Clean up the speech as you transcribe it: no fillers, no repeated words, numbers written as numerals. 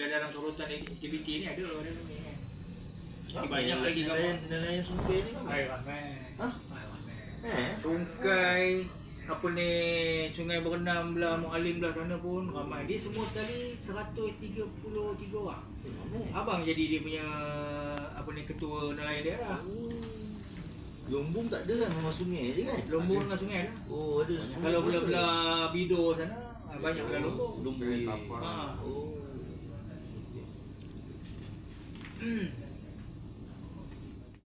dalam sorotan aktiviti ni ada ni kan. Banyak lagi nelayan sungai ni kan? Air ramai. Hah? Sungai apa ni, sungai berenam belah Mualim belah sana pun ramai. Dia semua sekali 133 orang. Abang jadi dia punya apa ni, ketua nelayan daerah. Lombong tak ada kan, memang sungai je kan? Lombong dengan sungai ada. Oh, ada. Kalau belah-belah Bido sana banyak belah Lombong. Lombong. Ha. Oh.